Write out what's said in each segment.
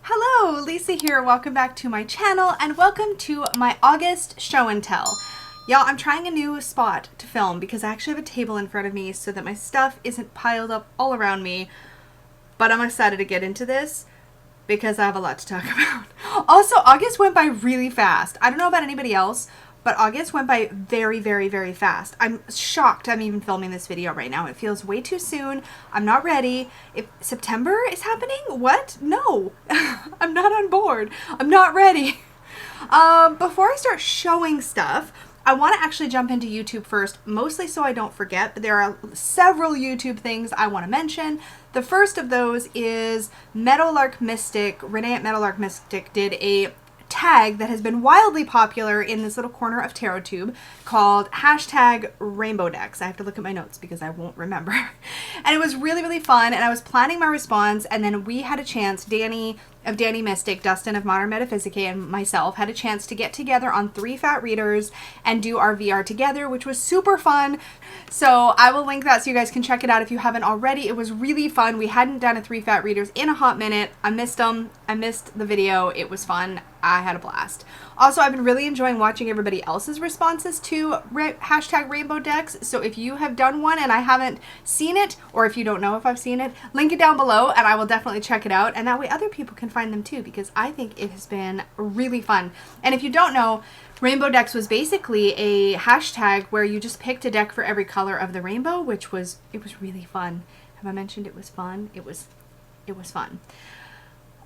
Hello, Lisa here. Welcome back to my channel and welcome to my August show and tell. Y'all, I'm trying a new spot to film because I actually have a table in front of me so that my stuff isn't piled up all around me. But I'm excited to get into this because I have a lot to talk about. Also, August went by really fast. I don't know about anybody else, but August went by very, very, very fast. I'm shocked I'm even filming this video right now. It feels way too soon. I'm not ready. If September is happening? What? No. I'm not on board. I'm not ready. Before I start showing stuff, I want to actually jump into YouTube first, mostly so I don't forget, but there are several YouTube things I want to mention. The first of those is Meadowlark Mystic. Renee at Meadowlark Mystic did a tag that has been wildly popular in this little corner of TarotTube called #RainbowDecks. I have to look at my notes because I won't remember. And it was really, really fun, and I was planning my response, and then we had a chance, Danny of Danny Mystic, Dustin of Modern Metaphysique, and myself had a chance to get together on 3 fat readers and do our VR together, which was super fun. So I will link that so you guys can check it out if you haven't already. It was really fun. We hadn't done a 3 fat readers in a hot minute. I missed them. I missed the video. It was fun. I had a blast. Also, I've been really enjoying watching everybody else's responses to #RainbowDecks. So if you have done one and I haven't seen it, or if you don't know if I've seen it, link it down below and I will definitely check it out. And that way other people can find them too, because I think it has been really fun. And if you don't know, Rainbow Decks was basically a hashtag where you just picked a deck for every color of the rainbow, it was really fun. Have I mentioned it was fun? It was fun.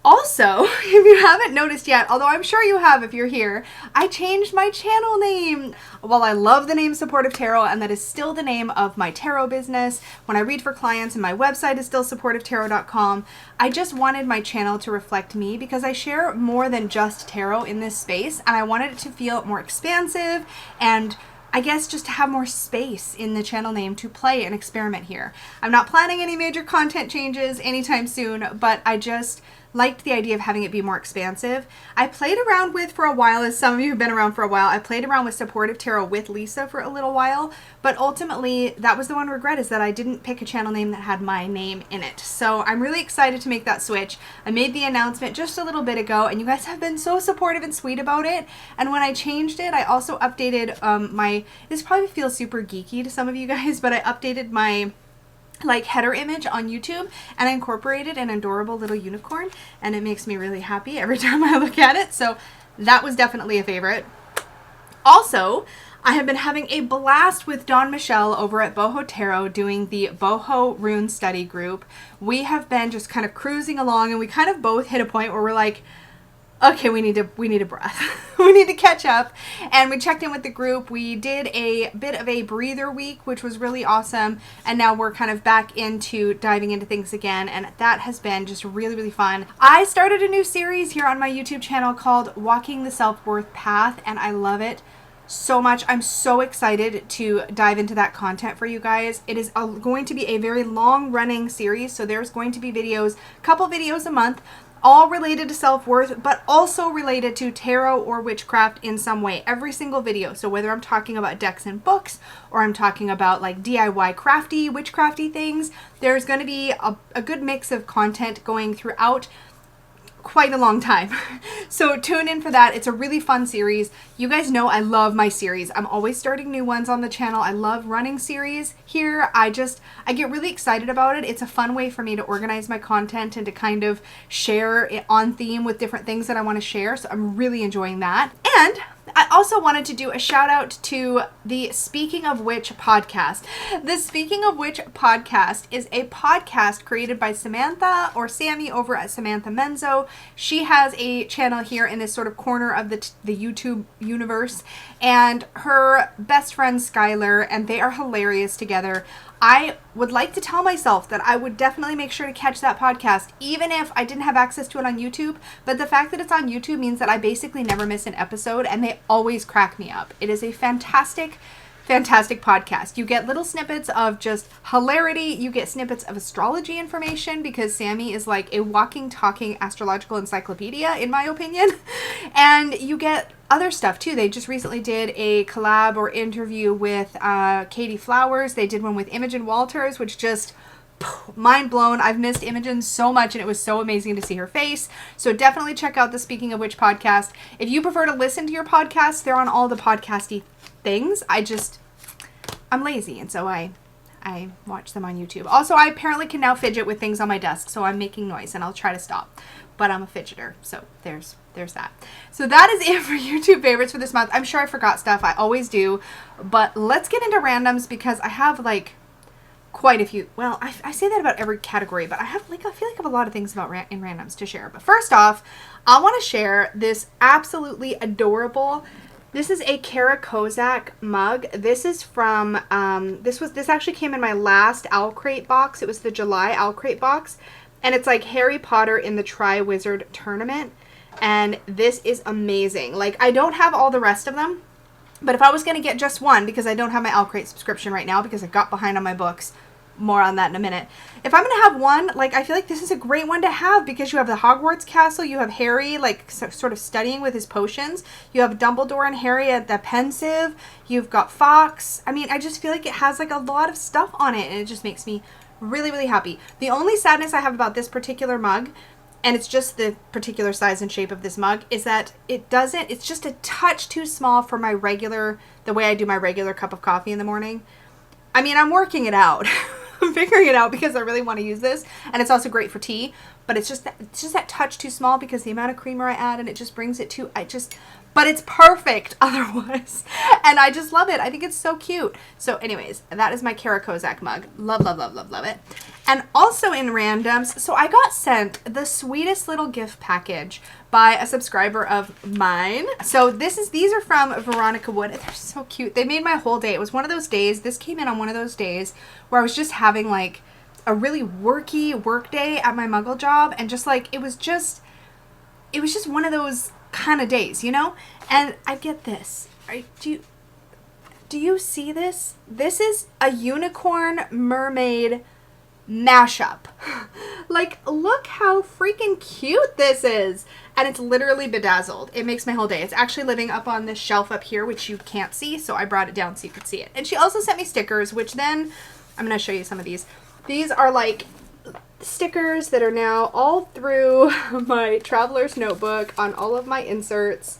Also, if you haven't noticed yet, although I'm sure you have if you're here, I changed my channel name. While I love the name Supportive Tarot, and that is still the name of my tarot business, when I read for clients and my website is still supportivetarot.com, I just wanted my channel to reflect me because I share more than just tarot in this space, and I wanted it to feel more expansive and I guess just to have more space in the channel name to play and experiment here. I'm not planning any major content changes anytime soon, but I just liked the idea of having it be more expansive. I played around with for a while, as some of you have been around for a while, I played around with Supportive Tarot with Lisa for a little while, but ultimately that was the one regret, is that I didn't pick a channel name that had my name in it. So I'm really excited to make that switch. I made the announcement just a little bit ago and you guys have been so supportive and sweet about it. And when I changed it, I also updated this probably feels super geeky to some of you guys, but I updated my header image on YouTube and I incorporated an adorable little unicorn, and it makes me really happy every time I look at it. So that was definitely a favorite. Also, I have been having a blast with Dawn Michelle over at Boho Tarot doing the Boho Rune Study Group. We have been just kind of cruising along and we kind of both hit a point where we're like, okay, we need a breath. We need to catch up. And we checked in with the group. We did a bit of a breather week, which was really awesome. And now we're kind of back into diving into things again. And that has been just really, really fun. I started a new series here on my YouTube channel called Walking the Self-Worth Path, and I love it so much. I'm so excited to dive into that content for you guys. It is going to be a very long running series. So there's going to be videos, a couple videos a month, all related to self-worth, but also related to tarot or witchcraft in some way. Every single video. So whether I'm talking about decks and books, or I'm talking about like DIY crafty, witchcrafty things, there's going to be a good mix of content going throughout quite a long time. So tune in for that. It's a really fun series. You guys know I love my series. I'm always starting new ones on the channel. I love running series here. I get really excited about it. It's a fun way for me to organize my content and to kind of share it on theme with different things that I want to share. So I'm really enjoying that. And I also wanted to do a shout out to the Speaking of Which podcast. The Speaking of Which podcast is a podcast created by Samantha, or Sammy, over at Samantha Menzo. She has a channel here in this sort of corner of the YouTube universe, and her best friend Skylar, and they are hilarious together. I would like to tell myself that I would definitely make sure to catch that podcast, even if I didn't have access to it on YouTube. But the fact that it's on YouTube means that I basically never miss an episode, and they always crack me up. It is a fantastic, fantastic podcast. You get little snippets of just hilarity. You get snippets of astrology information, because Sammy is like a walking, talking astrological encyclopedia, in my opinion. And you get other stuff too. They just recently did a collab or interview with Katie Flowers. They did one with Imogen Walters, which just mind blown. I've missed Imogen so much, and it was so amazing to see her face. So definitely check out the Speaking of Which podcast. If you prefer to listen to your podcast, they're on all the podcasty things. I'm lazy, and so I watch them on YouTube. Also, I apparently can now fidget with things on my desk, so I'm making noise, and I'll try to stop. But I'm a fidgeter, so there's that. So that is it for YouTube favorites for this month. I'm sure I forgot stuff. I always do. But let's get into randoms, because I have, like, quite a few. Well, I say that about every category, but I feel like I have a lot of things about in randoms to share. But first off, I want to share this absolutely adorable. This is a Kara Kozak mug. This is from, this actually came in my last Owl Crate box. It was the July Owl Crate box. And it's like Harry Potter in the Tri-Wizard Tournament. And this is amazing. Like, I don't have all the rest of them. But if I was going to get just one, because I don't have my Owl Crate subscription right now because I got behind on my books. More on that in a minute. If I'm going to have one, like, I feel like this is a great one to have, because you have the Hogwarts castle, you have Harry, like, sort of studying with his potions, you have Dumbledore and Harry at the pensive, you've got Fox. I mean, I just feel like it has, like, a lot of stuff on it, and it just makes me really, really happy. The only sadness I have about this particular mug, and it's just the particular size and shape of this mug, is that it's just a touch too small for my the way I do my regular cup of coffee in the morning. I mean, I'm working it out. I'm figuring it out because I really want to use this, and it's also great for tea, but it's just that touch too small because the amount of creamer I add, and it just brings it to, but it's perfect otherwise, and I just love it. I think it's so cute. So anyways, that is my Kara Kozak mug. Love, love, love, love, love it. And also in randoms, so I got sent the sweetest little gift package by a subscriber of mine. So these are from Veronica Wood. They're so cute. They made my whole day. It was one of those days. This came in on one of those days where I was just having like a really worky work day at my Muggle job, and just like it was just one of those kind of days, you know? And I get this. Do you see this? This is a unicorn mermaid mashup. Like, look how freaking cute this is. And it's literally bedazzled. It makes my whole day. It's actually living up on this shelf up here, which you can't see, so I brought it down so you could see it. And she also sent me stickers, which then I'm going to show you some of these. These are like stickers that are now all through my traveler's notebook on all of my inserts.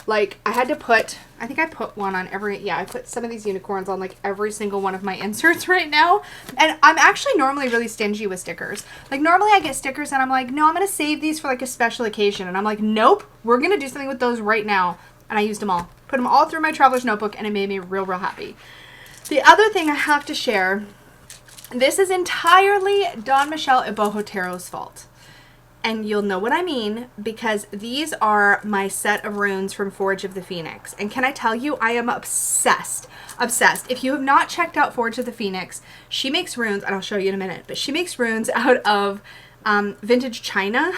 Like, I had to put, I think I put one on I put some of these unicorns on like every single one of my inserts right now. And I'm actually normally really stingy with stickers. Like, normally I get stickers and I'm like, no, I'm going to save these for like a special occasion. And I'm like, nope, we're going to do something with those right now. And I used them all. Put them all through my traveler's notebook, and it made me real, real happy. The other thing I have to share, this is entirely Don Michelle Ibohotero's fault. And you'll know what I mean, because these are my set of runes from Forge of the Phoenix. And can I tell you, I am obsessed. Obsessed. If you have not checked out Forge of the Phoenix, she makes runes, and I'll show you in a minute, but she makes runes out of vintage china.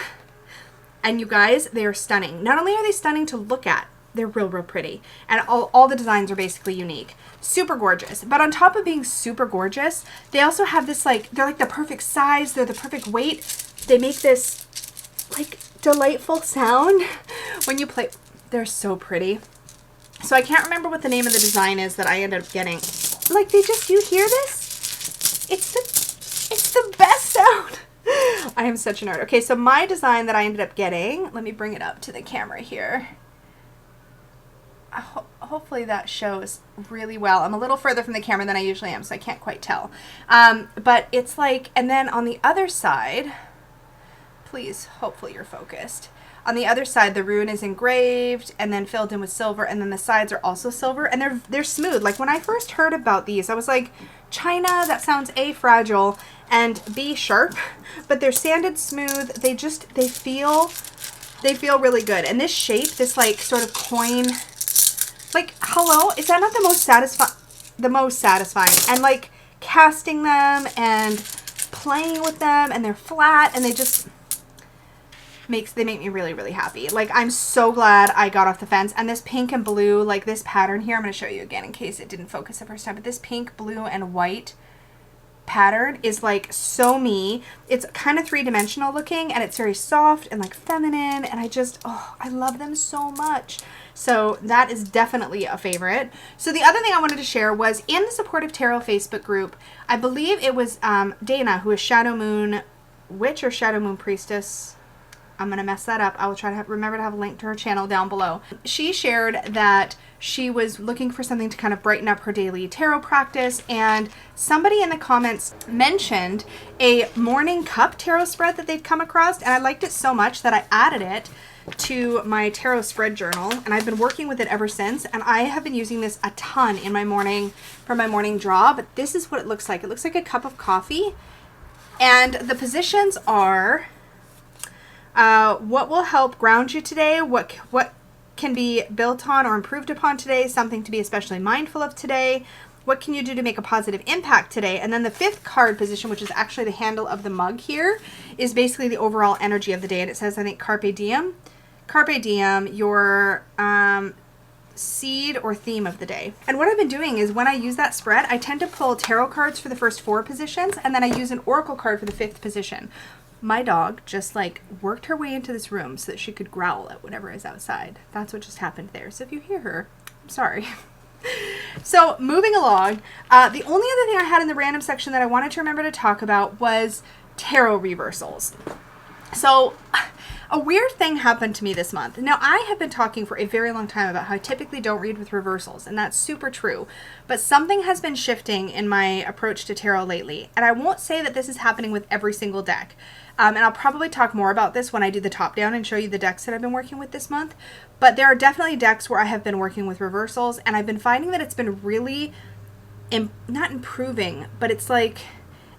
And you guys, they are stunning. Not only are they stunning to look at, they're real, real pretty. And all the designs are basically unique. Super gorgeous. But on top of being super gorgeous, they also have this, like, they're like the perfect size. They're the perfect weight. They make this, like, delightful sound when you play. They're so pretty. So I can't remember what the name of the design is that I ended up getting. Like, you hear this? It's the best sound. I am such a nerd. Okay, so my design that I ended up getting, let me bring it up to the camera here. Hopefully that shows really well. I'm a little further from the camera than I usually am, so I can't quite tell. But it's like, and then on the other side, please, hopefully you're focused. On the other side, the rune is engraved and then filled in with silver, and then the sides are also silver, and they're smooth. Like, when I first heard about these, I was like, China, that sounds A, fragile, and B, sharp, but they're sanded smooth. They feel really good. And this shape, this like sort of coin, like, hello, is that not the most satisfying? And like casting them and playing with them, and they're flat, and they make me really, really happy. Like, I'm so glad I got off the fence. And this pink and blue, like this pattern here, I'm going to show you again in case it didn't focus the first time, but this pink, blue, and white pattern is like so me. It's kind of three-dimensional looking, and it's very soft and like feminine, and I love them so much. So that is definitely a favorite. So the other thing I wanted to share was in the Supportive Tarot Facebook group, I believe it was Dana, who is Shadow Moon Witch or Shadow Moon Priestess. I'm going to mess that up. I will try to remember to have a link to her channel down below. She shared that she was looking for something to kind of brighten up her daily tarot practice, and somebody in the comments mentioned a morning cup tarot spread that they'd come across, and I liked it so much that I added it to my tarot spread journal, and I've been working with it ever since, and I have been using this a ton in my morning for my morning draw. But this is what it looks like. It looks like a cup of coffee, and the positions are what will help ground you today, what can be built on or improved upon today, something to be especially mindful of today, what can you do to make a positive impact today. And then the 5th card position, which is actually the handle of the mug here, is basically the overall energy of the day. And it says, I think, Carpe Diem. Carpe Diem, your seed or theme of the day. And what I've been doing is when I use that spread, I tend to pull tarot cards for the first 4 positions, and then I use an oracle card for the 5th position. My dog just like worked her way into this room so that she could growl at whatever is outside. That's what just happened there. So if you hear her, I'm sorry. So moving along, the only other thing I had in the random section that I wanted to remember to talk about was tarot reversals. So a weird thing happened to me this month. Now, I have been talking for a very long time about how I typically don't read with reversals, and that's super true. But something has been shifting in my approach to tarot lately, and I won't say that this is happening with every single deck. And I'll probably talk more about this when I do the top down and show you the decks that I've been working with this month. But there are definitely decks where I have been working with reversals, and I've been finding that it's been really, not improving, but it's like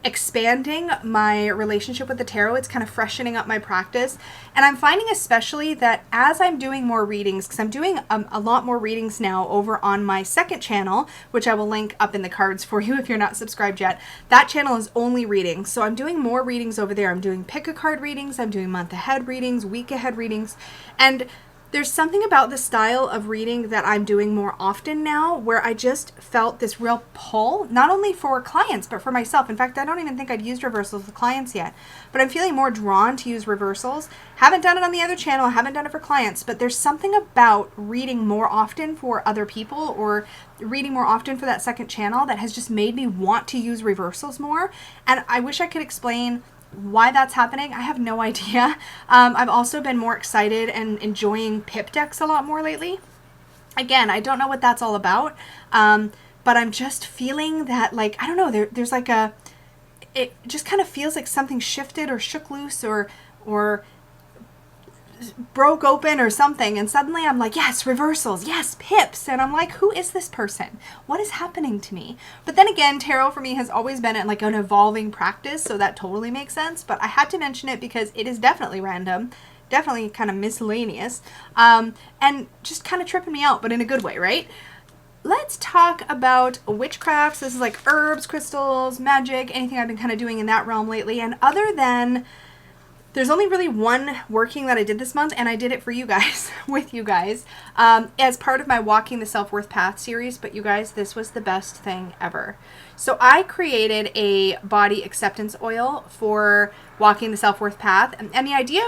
expanding my relationship with the tarot. It's kind of freshening up my practice. And I'm finding especially that as I'm doing more readings, because I'm doing a lot more readings now over on my 2nd channel, which I will link up in the cards for you if you're not subscribed yet. That channel is only readings. So I'm doing more readings over there. I'm doing pick a card readings. I'm doing month ahead readings, week ahead readings. And there's something about the style of reading that I'm doing more often now where I just felt this real pull, not only for clients, but for myself. In fact, I don't even think I'd used reversals with clients yet, but I'm feeling more drawn to use reversals. Haven't done it on the other channel, haven't done it for clients, but there's something about reading more often for other people or reading more often for that 2nd channel that has just made me want to use reversals more. And I wish I could explain why that's happening. I have no idea. I've also been more excited and enjoying pip decks a lot more lately. Again, I don't know what that's all about, but I'm just feeling that, like, I don't know, there's like it just kind of feels like something shifted or shook loose or broke open or something, and suddenly I'm like, yes, reversals, yes, pips, and I'm like, who is this person? What is happening to me? But then again, tarot for me has always been like an evolving practice, so that totally makes sense, but I had to mention it because it is definitely random, definitely kind of miscellaneous, and just kind of tripping me out, but in a good way, right? Let's talk about witchcrafts. This is like herbs, crystals, magic, anything I've been kind of doing in that realm lately, and other than there's only really one working that I did this month, and I did it for you guys, with you guys, as part of my Walking the Self-Worth Path series. But you guys, this was the best thing ever. So I created a body acceptance oil for Walking the Self-Worth Path. And the idea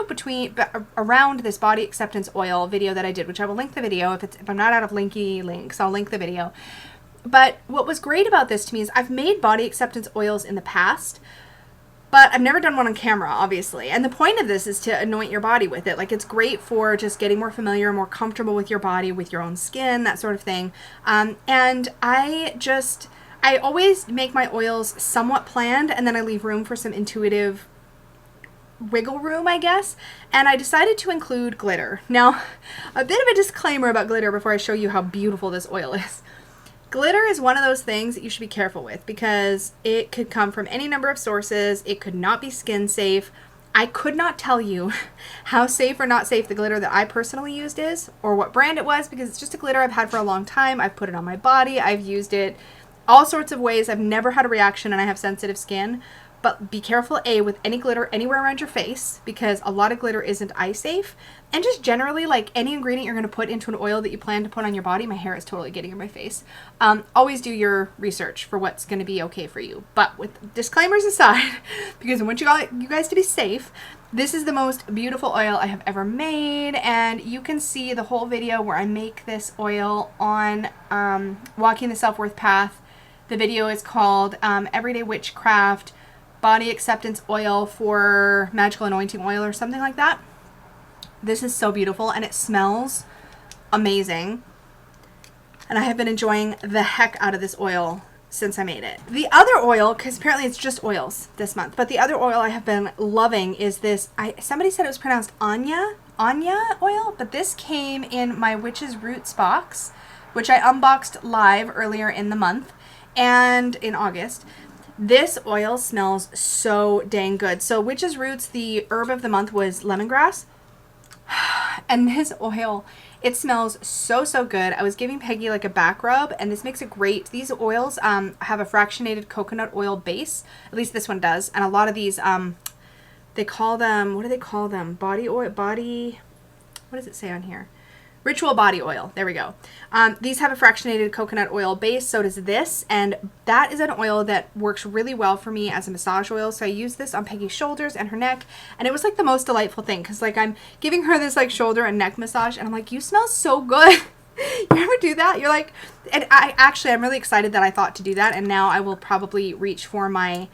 around this body acceptance oil video that I did, which I will link the video, if I'm not out of linky links, I'll link the video. But what was great about this to me is I've made body acceptance oils in the past, but I've never done one on camera, obviously. And the point of this is to anoint your body with it. Like, it's great for just getting more familiar, more comfortable with your body, with your own skin, that sort of thing. And I always make my oils somewhat planned, and then I leave room for some intuitive wiggle room, I guess. And I decided to include glitter. Now, a bit of a disclaimer about glitter before I show you how beautiful this oil is. Glitter is one of those things that you should be careful with because it could come from any number of sources. It could not be skin safe. I could not tell you how safe or not safe the glitter that I personally used is, or what brand it was, because it's just a glitter I've had for a long time. I've put it on my body. I've used it all sorts of ways. I've never had a reaction, and I have sensitive skin. but be careful, with any glitter anywhere around your face, because a lot of glitter isn't eye safe. And just generally, like, any ingredient you're going to put into an oil that you plan to put on your body. My hair is totally getting in my face. Always do your research for what's going to be okay for you. But with disclaimers aside, because I want you guys to be safe, this is the most beautiful oil I have ever made. And you can see the whole video where I make this oil on Walking the Self-Worth Path. The video is called Everyday Witchcraft Body Acceptance Oil for Magical Anointing Oil or something like that. This is so beautiful, and it smells amazing. And I have been enjoying the heck out of this oil since I made it. The other oil, because apparently it's just oils this month, but the other oil I have been loving is this. Somebody said it was pronounced Anya oil, but this came in my Witch's Roots box, which I unboxed live earlier in the month and in August. This oil smells so dang good. So Witch's Roots, the herb of the month was lemongrass. And this oil, it smells so, so good. I was giving Peggy like a back rub, and this makes it great. These oils have a fractionated coconut oil base. At least this one does. And a lot of these, they call them, what do they call them? Body oil, what does it say on here? Ritual body oil. There we go. These have a fractionated coconut oil base. So does this. And that is an oil that works really well for me as a massage oil. So I use this on Peggy's shoulders and her neck. And it was like the most delightful thing. Because like I'm giving her this like shoulder and neck massage. And I'm like, you smell so good. You ever do that? You're like, and I'm really excited that I thought to do that. And now I will probably reach for my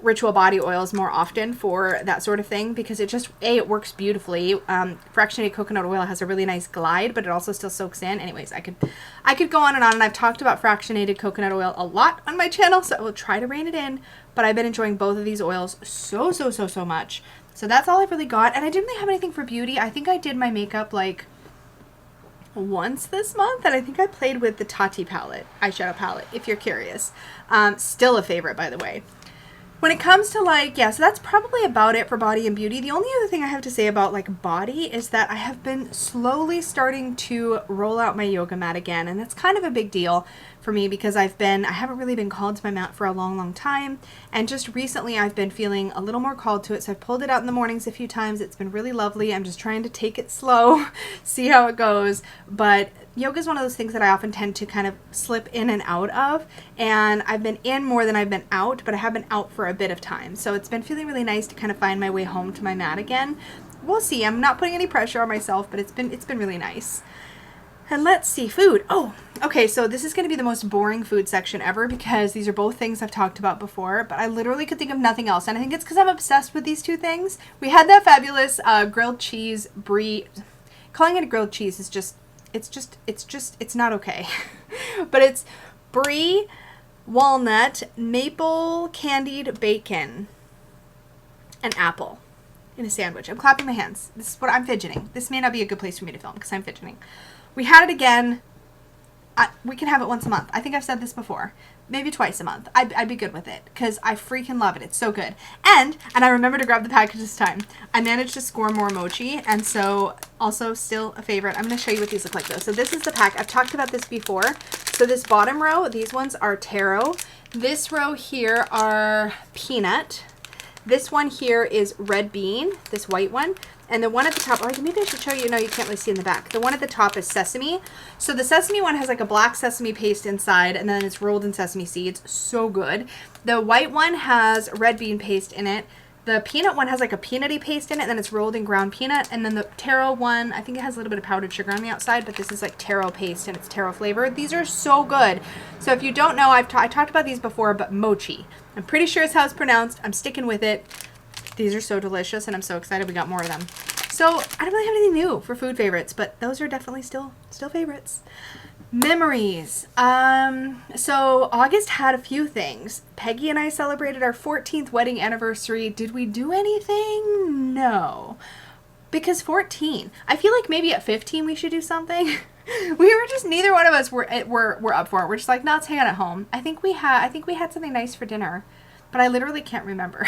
ritual body oils more often for that sort of thing, because it just, it works beautifully. Fractionated coconut oil has a really nice glide, but it also still soaks in. Anyways, I could go on, and I've talked about fractionated coconut oil a lot on my channel, so I will try to rein it in, but I've been enjoying both of these oils so much. So that's all I've really got, and I didn't really have anything for beauty. I think I did my makeup like once this month, and I think I played with the Tati palette, eyeshadow palette, if you're curious. Still a favorite, by the way. When it comes to like, yeah, so that's probably about it for body and beauty. The only other thing I have to say about like body is that I have been slowly starting to roll out my yoga mat again. And that's kind of a big deal for me, because I haven't really been called to my mat for a long time. And just recently I've been feeling a little more called to it. So I've pulled it out in the mornings a few times. It's been really lovely. I'm just trying to take it slow, see how it goes. But yoga is one of those things that I often tend to kind of slip in and out of, and I've been in more than I've been out, but I have been out for a bit of time. So it's been feeling really nice to kind of find my way home to my mat again. We'll see. I'm not putting any pressure on myself, but it's been really nice. And let's see, food. Oh, okay, so this is going to be the most boring food section ever, because these are both things I've talked about before, but I literally could think of nothing else. And I think it's because I'm obsessed with these two things. We had that fabulous grilled cheese brie. Calling it a grilled cheese is just, it's not okay. But it's brie, walnut, maple candied bacon, and apple in a sandwich. I'm clapping my hands. This is what I'm fidgeting. This may not be a good place for me to film because I'm fidgeting. We had it again. We can have it once a month. I think I've said this before. Maybe twice a month. I'd be good with it because I freaking love it. It's so good. And I remember to grab the package this time. I managed to score more mochi, and so also still a favorite. I'm going to show you what these look like though. So this is the pack. I've talked about this before. So this bottom row, these ones are taro. This row here are peanut. This one here is red bean, this white one. And the one at the top, oh, maybe I should show you. No, you can't really see in the back. The one at the top is sesame. So the sesame one has like a black sesame paste inside, and then it's rolled in sesame seeds. So good. The white one has red bean paste in it. The peanut one has like a peanutty paste in it, and then it's rolled in ground peanut. And then the taro one, I think it has a little bit of powdered sugar on the outside, but this is like taro paste, and it's taro flavored. These are so good. So if you don't know, I talked about these before, but mochi. I'm pretty sure it's how it's pronounced. I'm sticking with it. These are so delicious, and I'm so excited we got more of them. So I don't really have anything new for food favorites, but those are definitely still favorites. Memories. So August had a few things. Peggy and I celebrated our 14th wedding anniversary. Did we do anything? No. Because 14. I feel like maybe at 15 we should do something. We were just, neither one of us were up for it. We're just like, no, let's hang out at home. I think we had something nice for dinner, but I literally can't remember.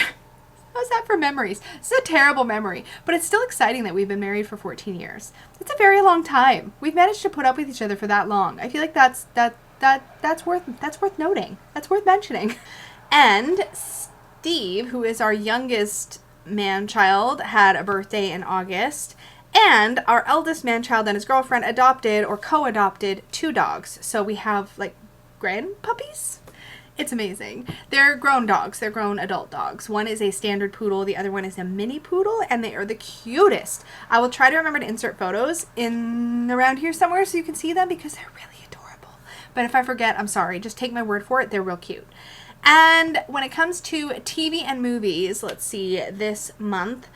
How's that for memories? This is a terrible memory, but it's still exciting that we've been married for 14 years. It's a very long time. We've managed to put up with each other for that long. I feel like that's worth noting. That's worth mentioning. And Steve, who is our youngest man-child, had a birthday in August. And our eldest man-child and his girlfriend adopted or co-adopted 2 dogs. So we have like grand puppies. It's amazing. They're grown dogs. They're grown adult dogs. One is a standard poodle. The other one is a mini poodle. And they are the cutest. I will try to remember to insert photos in around here somewhere so you can see them because they're really adorable. But if I forget, I'm sorry. Just take my word for it. They're real cute. And when it comes to TV and movies, let's see, this month,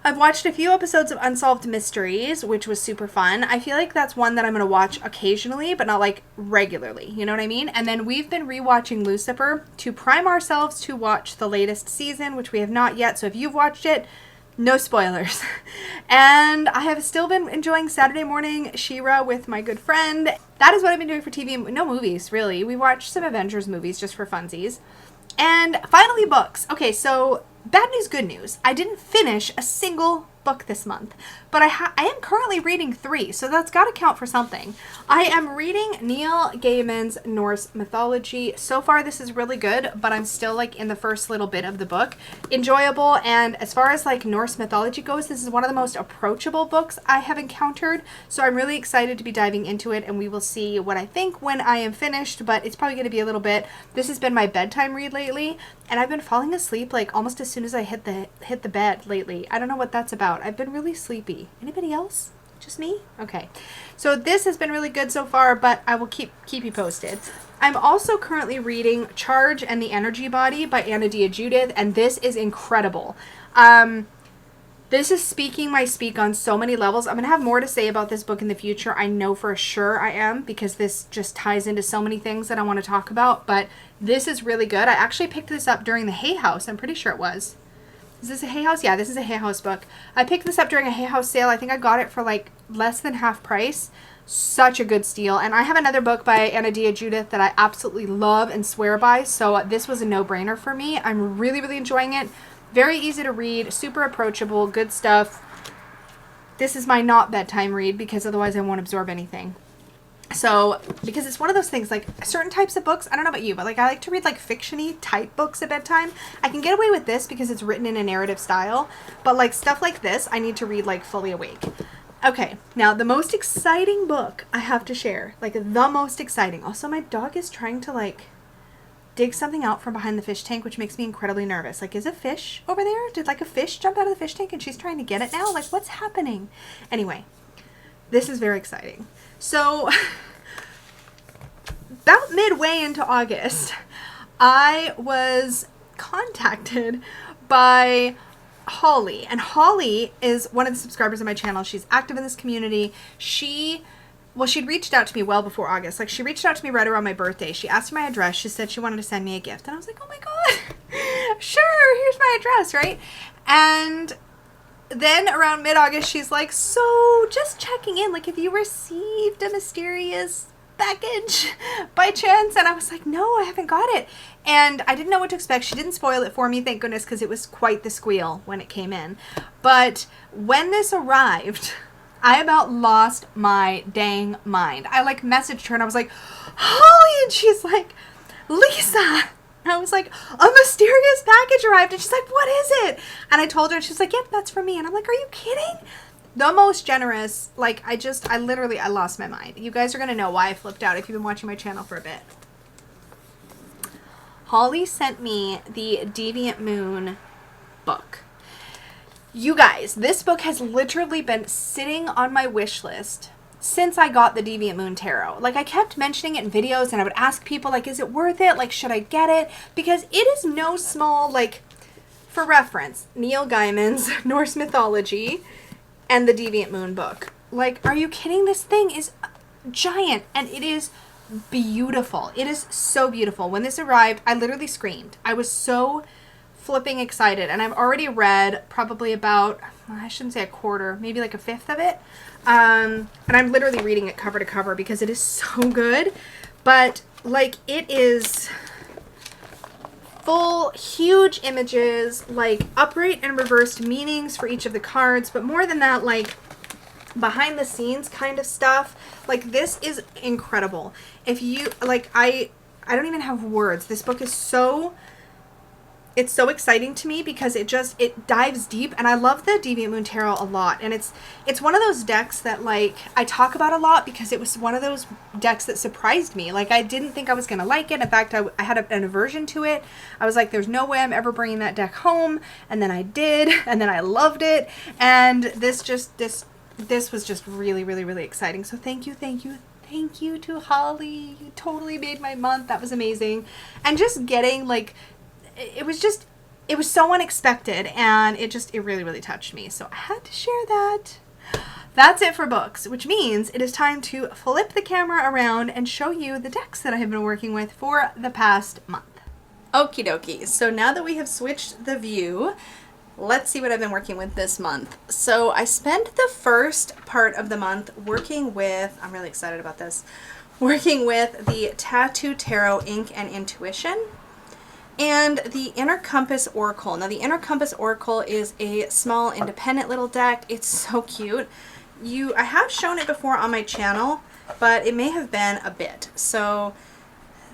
I've watched a few episodes of Unsolved Mysteries, which was super fun. I feel like that's one that I'm going to watch occasionally, but not like regularly. You know what I mean? And then we've been rewatching Lucifer to prime ourselves to watch the latest season, which we have not yet. So if you've watched it, no spoilers. And I have still been enjoying Saturday Morning She-Ra with my good friend. That is what I've been doing for TV. No movies, really. We watched some Avengers movies just for funsies. And finally, books. Okay, so bad news, good news. I didn't finish a single book this month, but I am currently reading 3, so that's got to count for something. I am reading Neil Gaiman's Norse mythology. So far, this is really good, but I'm still like in the first little bit of the book. Enjoyable, and as far as like Norse mythology goes, this is one of the most approachable books I have encountered, so I'm really excited to be diving into it, and we will see what I think when I am finished, but it's probably going to be a little bit. This has been my bedtime read lately, and I've been falling asleep like almost as soon as I hit the bed lately. I don't know what that's about. I've been really sleepy. Anybody else? Just me? Okay. So this has been really good so far, but I will keep you posted. I'm also currently reading Charge and the Energy Body by Anna Dia Judith, and this is incredible. This is speaking my speak on so many levels. I'm going to have more to say about this book in the future. I know for sure I am, because this just ties into so many things that I want to talk about, but this is really good. I actually picked this up during the Hay House. I'm pretty sure it was. Is this a Hay House? Yeah, this is a Hay House book. I picked this up during a Hay House sale. I think I got it for like less than half price. Such a good steal. And I have another book by Anna Dia Judith that I absolutely love and swear by. So this was a no-brainer for me. I'm really, really enjoying it. Very easy to read. Super approachable. Good stuff. This is my not bedtime read because otherwise I won't absorb anything. So, because it's one of those things, like, certain types of books, I don't know about you, but, like, I like to read, like, fiction-y type books at bedtime. I can get away with this because it's written in a narrative style, but, like, stuff like this, I need to read, like, fully awake. Okay, now, the most exciting book I have to share, like, the most exciting. Also, my dog is trying to, like, dig something out from behind the fish tank, which makes me incredibly nervous. Like, is a fish over there? Did, like, a fish jump out of the fish tank and she's trying to get it now? Like, what's happening? Anyway, this is very exciting. So, about midway into August, I was contacted by Holly. And Holly is one of the subscribers of my channel. She's active in this community. She'd reached out to me well before August. Like, she reached out to me right around my birthday. She asked me my address. She said she wanted to send me a gift. And I was like, oh my God, sure, here's my address, right? And then around mid-August, she's like, so just checking in, like, if you received a mysterious package by chance. And I was like, no, I haven't got it. And I didn't know what to expect. She didn't spoil it for me, thank goodness, because it was quite the squeal when it came in. But when this arrived, I about lost my dang mind. I, like, messaged her and I was like, Holly, and she's like, Lisa. I was like, a mysterious package arrived. And she's like, what is it? And I told her, and she's like, yep, that's for me. And I'm like, are you kidding? The most generous. Like, I lost my mind. You guys are going to know why I flipped out if you've been watching my channel for a bit. Holly sent me the Deviant Moon book. You guys, this book has literally been sitting on my wish list since I got the Deviant Moon Tarot. Like, I kept mentioning it in videos and I would ask people, like, is it worth it? Like, should I get it? Because it is no small, like, for reference, Neil Gaiman's Norse mythology and the Deviant Moon book. Like, are you kidding? This thing is giant and it is beautiful. It is so beautiful. When this arrived, I literally screamed. I was so flipping excited, and I've already read probably about, I shouldn't say a quarter, maybe like a fifth of it. And I'm literally reading it cover to cover because it is so good. But, like, it is full, huge images, like upright and reversed meanings for each of the cards. But more than that, like, behind the scenes kind of stuff. Like, this is incredible. If you, like, I don't even have words. This book is so it's so exciting to me because it dives deep, and I love the Deviant Moon Tarot a lot. And it's one of those decks that like I talk about a lot because it was one of those decks that surprised me. Like I didn't think I was going to like it. In fact, I had an aversion to it. I was like, there's no way I'm ever bringing that deck home. And then I did, and then I loved it. And this was just really, really, really exciting. So thank you to Holly. You totally made my month. That was amazing. And just getting like, it was so unexpected, and it really, really touched me. So I had to share that. That's it for books, which means it is time to flip the camera around and show you the decks that I have been working with for the past month. Okie dokie. So now that we have switched the view, let's see what I've been working with this month. So I spent the first part of the month working with, I'm really excited about this, working with the Tattoo Tarot Ink and Intuition and the Inner Compass Oracle. Now the Inner Compass Oracle is a small independent little deck. It's so cute. I have shown it before on my channel, but it may have been a bit. So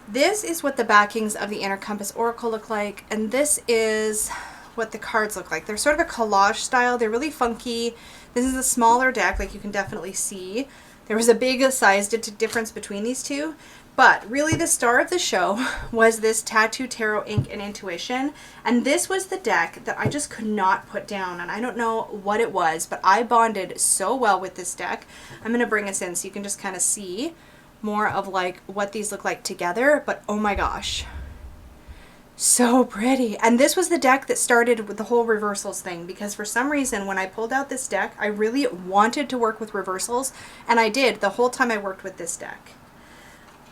this is what the backings of the Inner Compass Oracle look like, and this is what the cards look like. They're sort of a collage style. They're really funky. This is a smaller deck, like you can definitely see. There was a big size difference between these two, but really the star of the show was this Tattoo Tarot Ink and Intuition, and this was the deck that I just could not put down, and I don't know what it was, but I bonded so well with this deck. I'm going to bring us in so you can just kind of see more of like what these look like together, but oh my gosh, so pretty. And this was the deck that started with the whole reversals thing, because for some reason when I pulled out this deck I really wanted to work with reversals, and I did the whole time I worked with this deck.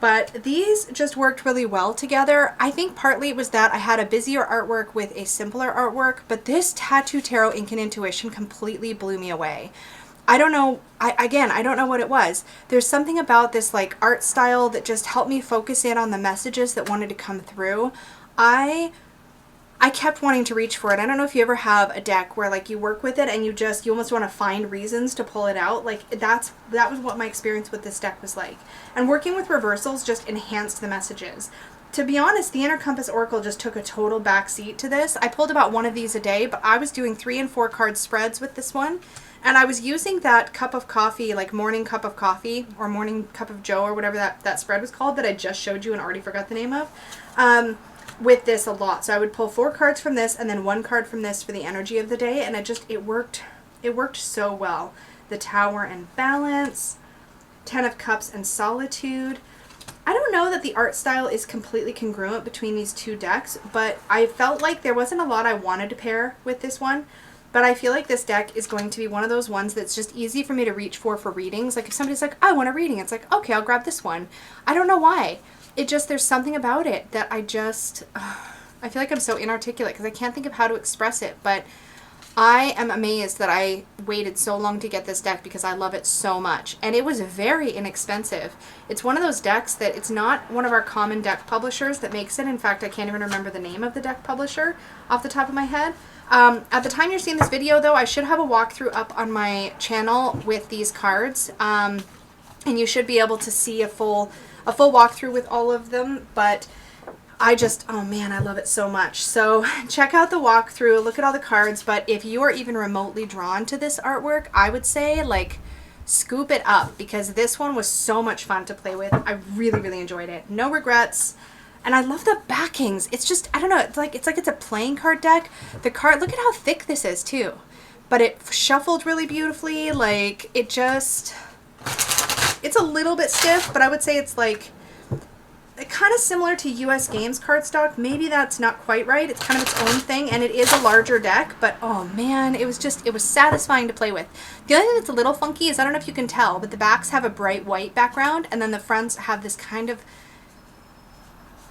But these just worked really well together. I think partly it was that I had a busier artwork with a simpler artwork, but this Tattoo Tarot Ink and Intuition completely blew me away. I don't know, I don't know what it was. There's something about this like art style that just helped me focus in on the messages that wanted to come through. I kept wanting to reach for it. I don't know if you ever have a deck where like you work with it and you almost want to find reasons to pull it out. Like that was what my experience with this deck was like. And working with reversals just enhanced the messages. To be honest, the Inner Compass Oracle just took a total backseat to this. I pulled about one of these a day, but I was doing 3 and 4 card spreads with this one. And I was using that cup of coffee, like morning cup of coffee or morning cup of joe or whatever that spread was called that I just showed you and already forgot the name of. With this a lot. So I would pull 4 cards from this and then 1 card from this for the energy of the day, and it worked so well. The Tower and Balance, 10 of Cups and Solitude. I don't know that the art style is completely congruent between these two decks, but I felt like there wasn't a lot I wanted to pair with this one. But I feel like this deck is going to be one of those ones that's just easy for me to reach for readings. Like if somebody's like, I want a reading, it's like, okay, I'll grab this one. I don't know why. There's something about it that I feel like I'm so inarticulate because I can't think of how to express it, but I am amazed that I waited so long to get this deck because I love it so much. And it was very inexpensive. It's one of those decks that it's not one of our common deck publishers that makes it. In fact, I can't even remember the name of the deck publisher off the top of my head. At the time you're seeing this video though, I should have a walkthrough up on my channel with these cards. And you should be able to see a full walkthrough with all of them, but oh man, I love it so much. So check out the walkthrough, look at all the cards, but if you are even remotely drawn to this artwork, I would say like scoop it up because this one was so much fun to play with. I really, really enjoyed it. No regrets. And I love the backings. It's just, I don't know, it's like it's a playing card deck. The card, look at how thick this is too. But it shuffled really beautifully. Like it's a little bit stiff, but I would say it's like kind of similar to US Games cardstock. Maybe that's not quite right. It's kind of its own thing, and it is a larger deck, but oh man, it was satisfying to play with. The only thing that's a little funky is, I don't know if you can tell, but the backs have a bright white background, and then the fronts have this kind of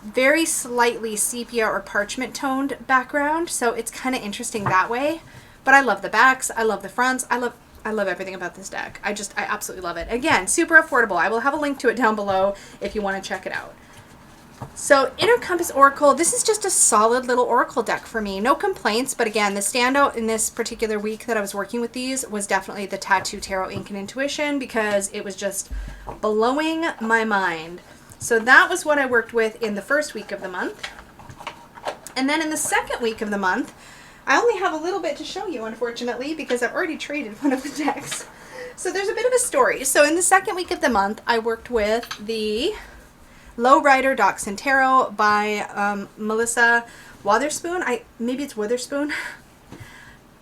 very slightly sepia or parchment toned background, so it's kind of interesting that way. But I love the backs, I love the fronts, I love everything about this deck. I absolutely love it. Again, super affordable. I will have a link to it down below if you want to check it out. So Inner Compass Oracle, this is just a solid little Oracle deck for me. No complaints, but again, the standout in this particular week that I was working with these was definitely the Tattoo Tarot Ink and Intuition because it was just blowing my mind. So that was what I worked with in the first week of the month. And then in the second week of the month, I only have a little bit to show you, unfortunately, because I've already traded one of the decks. So there's a bit of a story. So in the second week of the month, I worked with the Lowrider Dachshund Tarot by Melissa Wotherspoon. Maybe it's Witherspoon.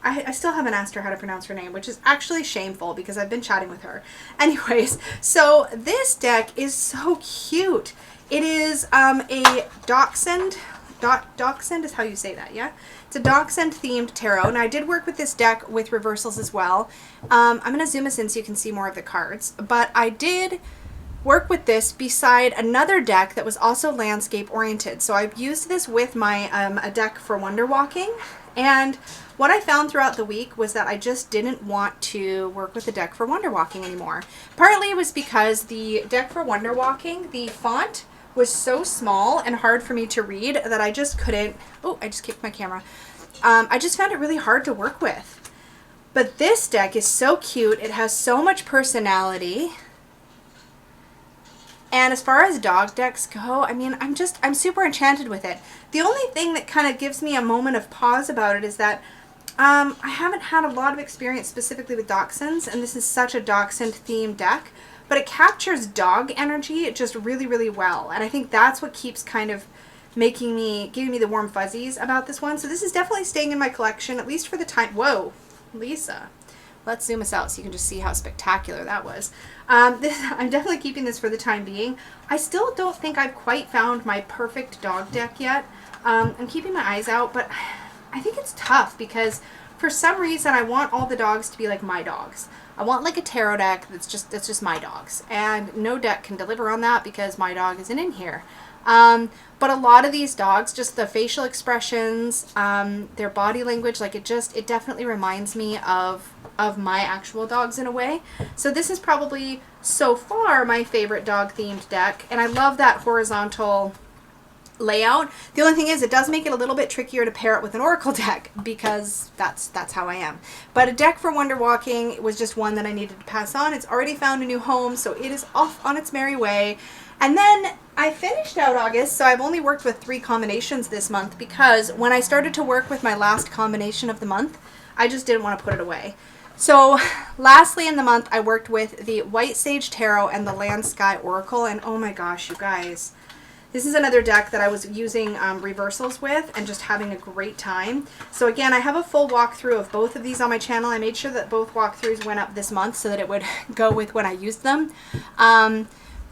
I still haven't asked her how to pronounce her name, which is actually shameful because I've been chatting with her. Anyways, so this deck is so cute. It is a Dachshund. Dachshund is how you say that, yeah? It's a Dachshund themed tarot. And I did work with this deck with reversals as well. I'm going to zoom us in so you can see more of the cards. But I did work with this beside another deck that was also landscape oriented. So I've used this with my a deck for Wonder Walking. And what I found throughout the week was that I just didn't want to work with the deck for Wonder Walking anymore. Partly it was because the deck for Wonder Walking, the font was so small and hard for me to read that I just couldn't. Oh, I just kicked my camera. I just found it really hard to work with. But this deck is so cute. It has so much personality. And as far as dog decks go, I mean, I'm super enchanted with it. The only thing that kind of gives me a moment of pause about it is that I haven't had a lot of experience specifically with dachshunds, and this is such a dachshund themed deck, but it captures dog energy just really, really well. And I think that's what keeps kind of giving me the warm fuzzies about this one. So this is definitely staying in my collection, at least for the time. Whoa, Lisa. Let's zoom us out so you can just see how spectacular that was. I'm definitely keeping this for the time being. I still don't think I've quite found my perfect dog deck yet. I'm keeping my eyes out, but I think it's tough because for some reason I want all the dogs to be like my dogs. I want like a tarot deck that's just my dogs, and no deck can deliver on that because my dog isn't in here. But a lot of these dogs, just the facial expressions, their body language, like it definitely reminds me of my actual dogs in a way. So this is probably so far my favorite dog themed deck, and I love that horizontal layout. The only thing is it does make it a little bit trickier to pair it with an oracle deck because that's how I am. But a deck for Wonder Walking was just one that I needed to pass on. It's already found a new home, so it is off on its merry way. And then I finished out August, so I've only worked with 3 combinations this month because when I started to work with my last combination of the month, I just didn't want to put it away. So lastly in the month, I worked with the White Sage Tarot and the Land Sky Oracle, and oh my gosh, you guys. This is another deck that I was using reversals with and just having a great time. So again, I have a full walkthrough of both of these on my channel. I made sure that both walkthroughs went up this month so that it would go with when I used them.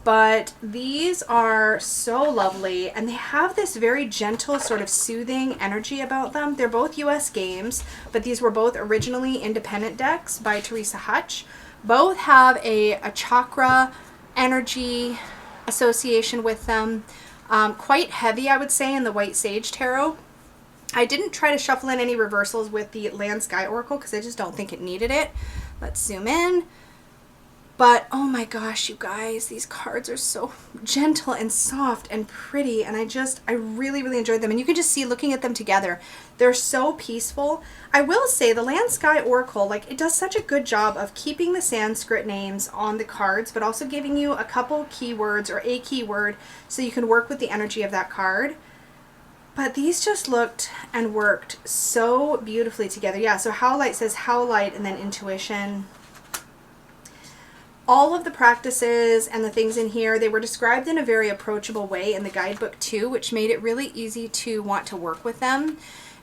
But these are so lovely, and they have this very gentle, sort of soothing energy about them. They're both US games, but these were both originally independent decks by Teresa Hutch. Both have a chakra energy association with them. Quite heavy, I would say, in the White Sage Tarot. I didn't try to shuffle in any reversals with the Land Sky Oracle because I just don't think it needed it. Let's zoom in. But oh my gosh, you guys, these cards are so gentle and soft and pretty, and I really, really enjoyed them. And you can just see looking at them together, they're so peaceful. I will say the Land Sky Oracle, like, it does such a good job of keeping the Sanskrit names on the cards, but also giving you a couple keywords or a keyword so you can work with the energy of that card. But these just looked and worked so beautifully together. Yeah, so Howlite says Howlite and then Intuition. All of the practices and the things in here, they were described in a very approachable way in the guidebook too, which made it really easy to want to work with them.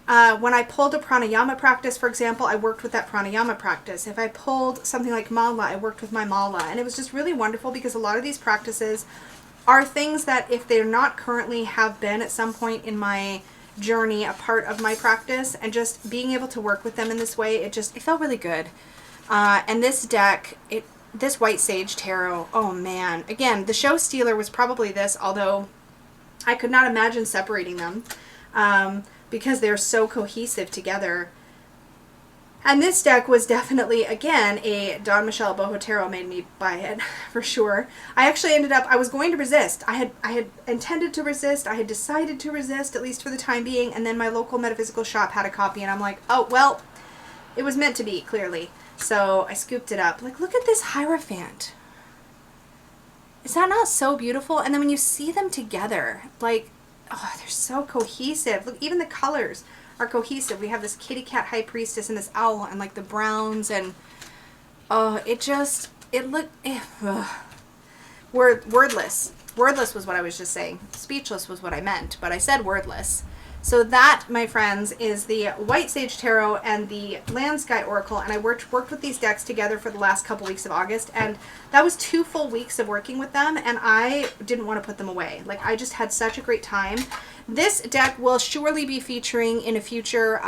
When I pulled a pranayama practice, for example, I worked with that pranayama practice. If I pulled something like mala, I worked with my mala. And it was just really wonderful because a lot of these practices are things that if they're not currently have been at some point in my journey a part of my practice, and just being able to work with them in this way, it felt really good. And this deck, this White Sage Tarot, oh man. Again, the show stealer was probably this, although I could not imagine separating them because they're so cohesive together. And this deck was definitely, again, a Don Michelle Boho Tarot made me buy it, for sure. I actually ended up, I was going to resist. I had intended to resist. I had decided to resist, at least for the time being. And then my local metaphysical shop had a copy, and I'm like, oh, well, it was meant to be, clearly. So I scooped it up. Like, look at this Hierophant. Is that not so beautiful? And then when you see them together, like, oh, they're so cohesive. Look, even the colors are cohesive. We have this kitty cat high priestess and this owl and like the browns, and oh, wordless. Wordless was what I was just saying. Speechless was what I meant, but I said wordless. So that, my friends, is the White Sage Tarot and the Land Sky Oracle, and I worked with these decks together for the last couple weeks of August, and that was 2 full weeks of working with them, and I didn't want to put them away. Like, I just had such a great time. This deck will surely be featuring in a future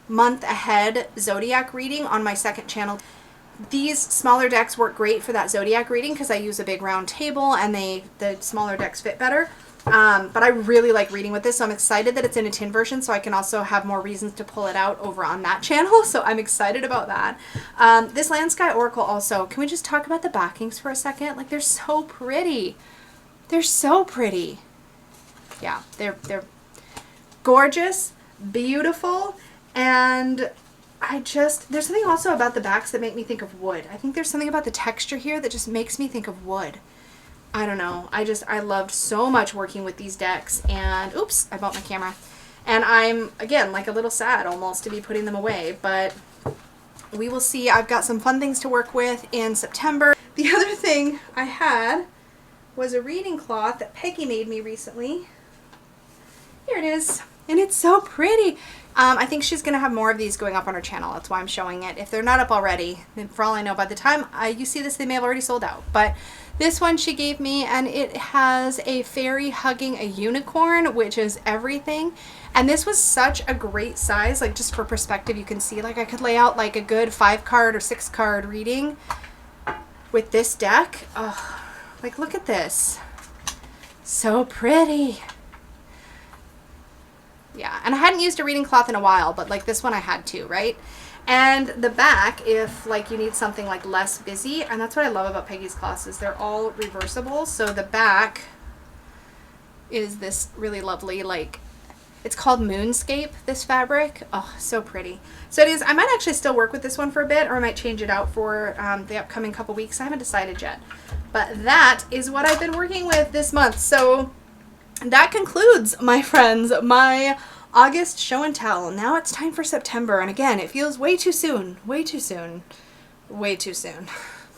month ahead Zodiac reading on my second channel. These smaller decks work great for that Zodiac reading because I use a big round table and the smaller decks fit better. But I really like reading with this, so I'm excited that it's in a tin version, so I can also have more reasons to pull it out over on that channel, so I'm excited about that. This Land Sky Oracle also, can we just talk about the backings for a second? Like, they're so pretty. They're so pretty. Yeah, they're gorgeous, beautiful, and there's something also about the backs that make me think of wood. I think there's something about the texture here that just makes me think of wood. I don't know. I loved so much working with these decks, and oops, I bumped my camera. And I'm, again, like a little sad almost to be putting them away, but we will see. I've got some fun things to work with in September. The other thing I had was a reading cloth that Peggy made me recently. Here it is, and it's so pretty. I think she's going to have more of these going up on her channel. That's why I'm showing it. If they're not up already, then for all I know, by the time you see this, they may have already sold out. But this one she gave me, and it has a fairy hugging a unicorn, which is everything. And this was such a great size. Like, just for perspective, you can see, like, I could lay out like a good 5-card or 6-card reading with this deck. Oh, like, look at this. So pretty. Yeah, and I hadn't used a reading cloth in a while, but like this one I had to, right? And the back, if like you need something like less busy, and that's what I love about Peggy's cloths, is they're all reversible. So the back is this really lovely, like, it's called Moonscape, this fabric. Oh, so pretty. So it is, I might actually still work with this one for a bit, or I might change it out for the upcoming couple weeks. I haven't decided yet. But that is what I've been working with this month. So that concludes, my friends, my August show and tell. Now it's time for September, and again, it feels way too soon, way too soon, way too soon.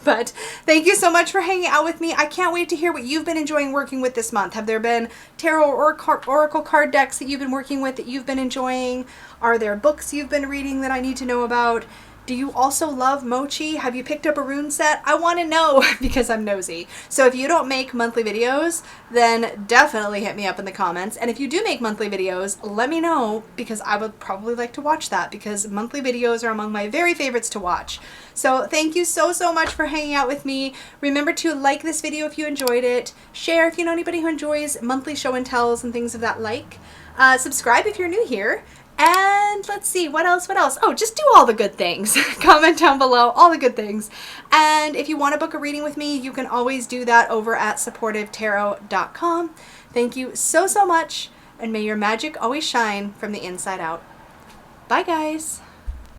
But thank you so much for hanging out with me. I can't wait to hear what you've been enjoying working with this month. Have there been tarot or oracle card decks that you've been working with that you've been enjoying? Are there books you've been reading that I need to know about? Do you also love mochi? Have you picked up a rune set? I want to know because I'm nosy. So if you don't make monthly videos, then definitely hit me up in the comments. And if you do make monthly videos, let me know because I would probably like to watch that because monthly videos are among my very favorites to watch. So thank you so much for hanging out with me. Remember to like this video if you enjoyed it. Share if you know anybody who enjoys monthly show and tells and things of that like. Subscribe if you're new here. And let's see, what else? Oh, just do all the good things. Comment down below, all the good things. And if you want to book a reading with me, you can always do that over at supportivetarot.com. Thank you so much, and may your magic always shine from the inside out. Bye, guys.